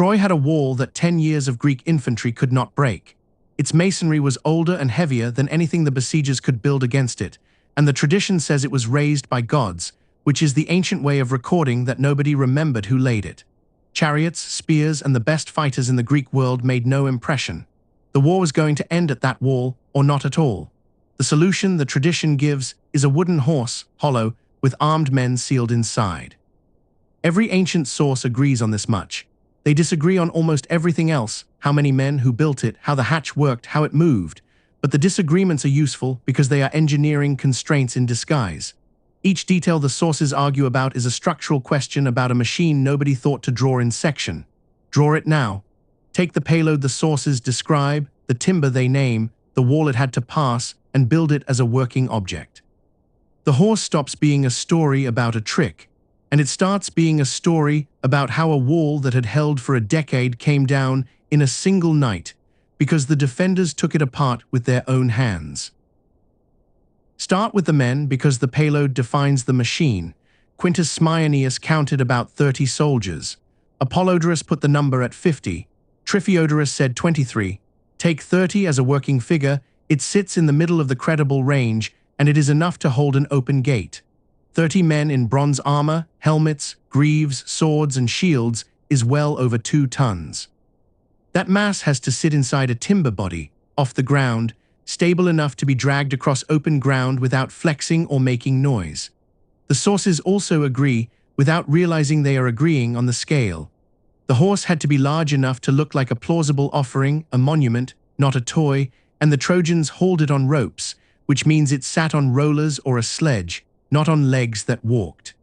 Troy had a wall that 10 years of Greek infantry could not break. Its masonry was older and heavier than anything the besiegers could build against it, and the tradition says it was raised by gods, which is the ancient way of recording that nobody remembered who laid it. Chariots, spears, and the best fighters in the Greek world made no impression. The war was going to end at that wall, or not at all. The solution the tradition gives is a wooden horse, hollow, with armed men sealed inside. Every ancient source agrees on this much. They disagree on almost everything else, how many men, who built it, how the hatch worked, how it moved. But the disagreements are useful because they are engineering constraints in disguise. Each detail the sources argue about is a structural question about a machine nobody thought to draw in section. Draw it now. Take the payload the sources describe, the timber they name, the wall it had to pass, and build it as a working object. The horse stops being a story about a trick, and it starts being a story about how a wall that had held for a decade came down in a single night because the defenders took it apart with their own hands. Start with the men because the payload defines the machine. Quintus Smyrnius counted about 30 soldiers. Apollodorus put the number at 50. Triphiodorus said 23. Take 30 as a working figure, it sits in the middle of the credible range, and it is enough to hold an open gate. 30 men in bronze armor, helmets, greaves, swords, and shields is well over 2 tons. That mass has to sit inside a timber body, off the ground, stable enough to be dragged across open ground without flexing or making noise. The sources also agree, without realizing they are agreeing, on the scale. The horse had to be large enough to look like a plausible offering, a monument, not a toy, and the Trojans hauled it on ropes, which means it sat on rollers or a sledge, not on legs that walked.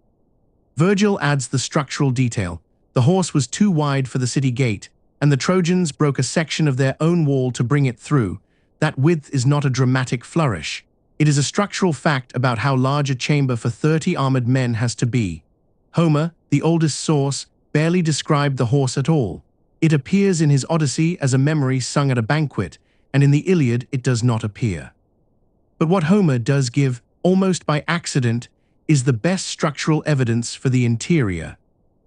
Virgil adds the structural detail. The horse was too wide for the city gate, and the Trojans broke a section of their own wall to bring it through. That width is not a dramatic flourish. It is a structural fact about how large a chamber for 30 armored men has to be. Homer, the oldest source, barely described the horse at all. It appears in his Odyssey as a memory sung at a banquet, and in the Iliad it does not appear. But what Homer does give, almost by accident, is the best structural evidence for the interior.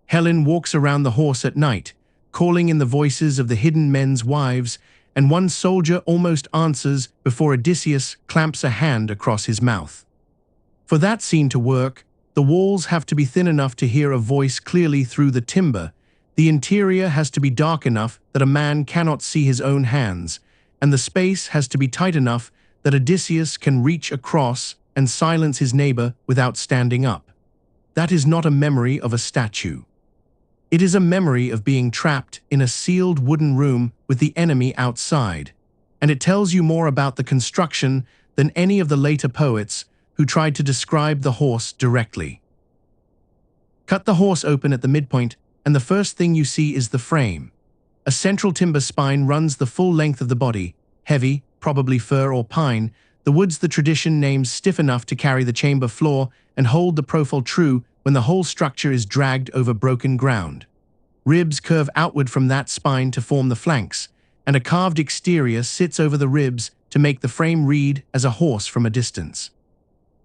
Helen walks around the horse at night, calling in the voices of the hidden men's wives, and one soldier almost answers before Odysseus clamps a hand across his mouth. For that scene to work, the walls have to be thin enough to hear a voice clearly through the timber, the interior has to be dark enough that a man cannot see his own hands, and the space has to be tight enough that Odysseus can reach across and silence his neighbor without standing up. That is not a memory of a statue. It is a memory of being trapped in a sealed wooden room with the enemy outside, and it tells you more about the construction than any of the later poets who tried to describe the horse directly. Cut the horse open at the midpoint, and the first thing you see is the frame. A central timber spine runs the full length of the body, heavy, probably fir or pine, the woods the tradition names stiff enough to carry the chamber floor and hold the profile true when the whole structure is dragged over broken ground. Ribs curve outward from that spine to form the flanks, and a carved exterior sits over the ribs to make the frame read as a horse from a distance.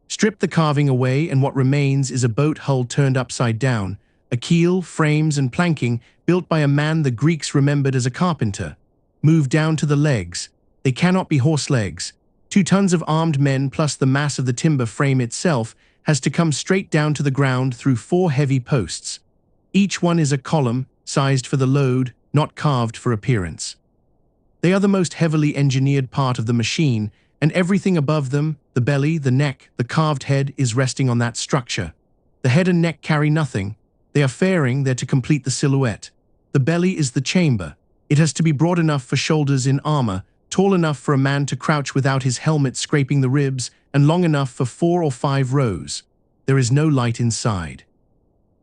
Strip the carving away and what remains is a boat hull turned upside down, a keel, frames, and planking built by a man the Greeks remembered as a carpenter. Move down to the legs. They cannot be horse legs. 2 tons of armed men plus the mass of the timber frame itself has to come straight down to the ground through 4 heavy posts. Each one is a column, sized for the load, not carved for appearance. They are the most heavily engineered part of the machine, and everything above them, the belly, the neck, the carved head, is resting on that structure. The head and neck carry nothing. They are fairing there to complete the silhouette. The belly is the chamber. It has to be broad enough for shoulders in armor, tall enough for a man to crouch without his helmet scraping the ribs, and long enough for 4 or 5 rows. There is no light inside.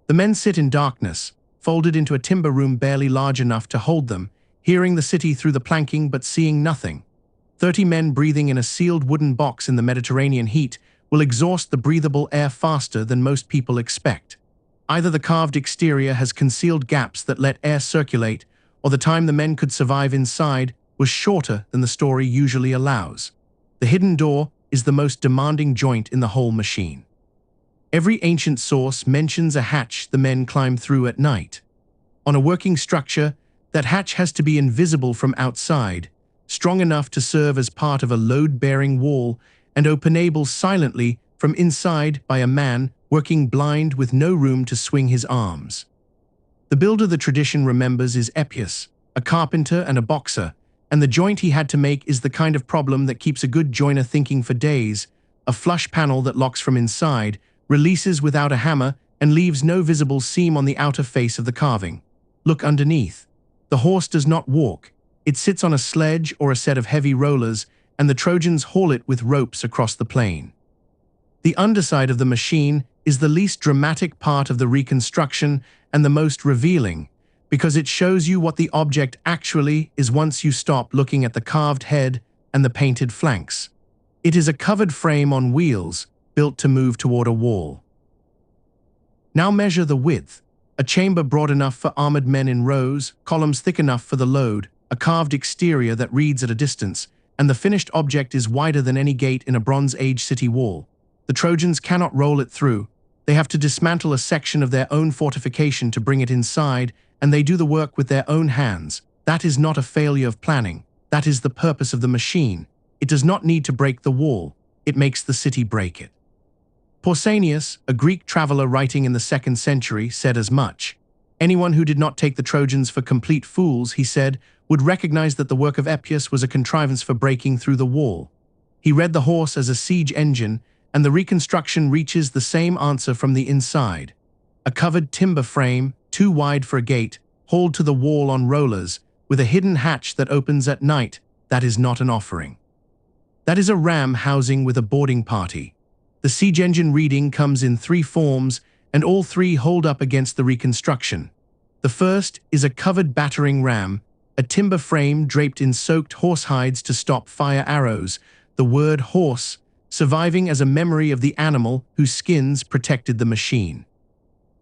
The men sit in darkness, folded into a timber room barely large enough to hold them, hearing the city through the planking but seeing nothing. 30 men breathing in a sealed wooden box in the Mediterranean heat will exhaust the breathable air faster than most people expect. Either the carved exterior has concealed gaps that let air circulate, or the time the men could survive inside was shorter than the story usually allows. The hidden door is the most demanding joint in the whole machine. Every ancient source mentions a hatch the men climb through at night. On a working structure, That hatch has to be invisible from outside, strong enough to serve as part of a load-bearing wall, and openable silently from inside by a man working blind with no room to swing his arms. The builder the tradition remembers is Epius, a carpenter and a boxer, and the joint he had to make is the kind of problem that keeps a good joiner thinking for days. A flush panel that locks from inside, releases without a hammer, and leaves no visible seam on the outer face of the carving. Look underneath. The horse does not walk. It sits on a sledge or a set of heavy rollers, and the Trojans haul it with ropes across the plain. The underside of the machine is the least dramatic part of the reconstruction and the most revealing, because it shows you what the object actually is once you stop looking at the carved head and the painted flanks. It is a covered frame on wheels, built to move toward a wall. Now measure the width. A chamber broad enough for armored men in rows, columns thick enough for the load, a carved exterior that reads at a distance, and the finished object is wider than any gate in a Bronze Age city wall. The Trojans cannot roll it through. They have to dismantle a section of their own fortification to bring it inside, and they do the work with their own hands. That is not a failure of planning. That is the purpose of the machine. It does not need to break the wall. It makes the city break it. Pausanias, a Greek traveler writing in the 2nd century, said as much. Anyone who did not take the Trojans for complete fools, he said, would recognize that the work of Epius was a contrivance for breaking through the wall. He read the horse as a siege engine, and the reconstruction reaches the same answer from the inside. A covered timber frame, too wide for a gate, hauled to the wall on rollers, with a hidden hatch that opens at night. That is not an offering. That is a ram housing with a boarding party. The siege engine reading comes in 3 forms, and all 3 hold up against the reconstruction. The first is a covered battering ram, a timber frame draped in soaked horse hides to stop fire arrows, the word horse surviving as a memory of the animal whose skins protected the machine.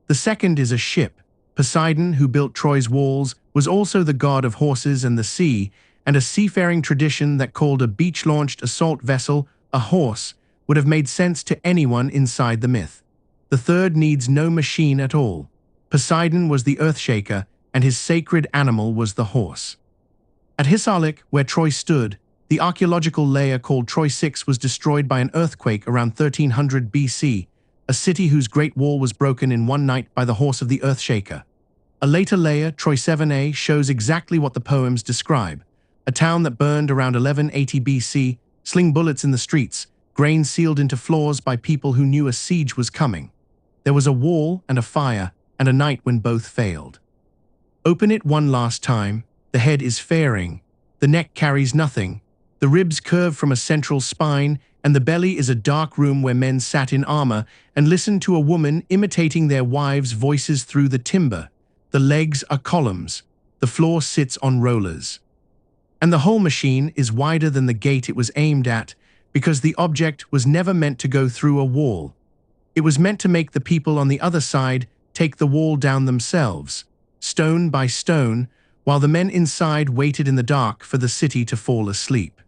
The second is a ship. Poseidon, who built Troy's walls, was also the god of horses and the sea, and a seafaring tradition that called a beach-launched assault vessel a horse would have made sense to anyone inside the myth. The third needs no machine at all. Poseidon was the earthshaker, and his sacred animal was the horse. At Hisarlik, where Troy stood, the archaeological layer called Troy 6 was destroyed by an earthquake around 1300 BC, a city whose great wall was broken in one night by the horse of the earthshaker. A later layer, Troy 7a, shows exactly what the poems describe. A town that burned around 1180 BC, sling bullets in the streets, grain sealed into floors by people who knew a siege was coming. There was a wall and a fire, and a night when both failed. Open it one last time, the head is faring, the neck carries nothing, the ribs curve from a central spine, and the belly is a dark room where men sat in armor and listened to a woman imitating their wives' voices through the timber. The legs are columns, the floor sits on rollers. And the whole machine is wider than the gate it was aimed at, because the object was never meant to go through a wall. It was meant to make the people on the other side take the wall down themselves, stone by stone, while the men inside waited in the dark for the city to fall asleep.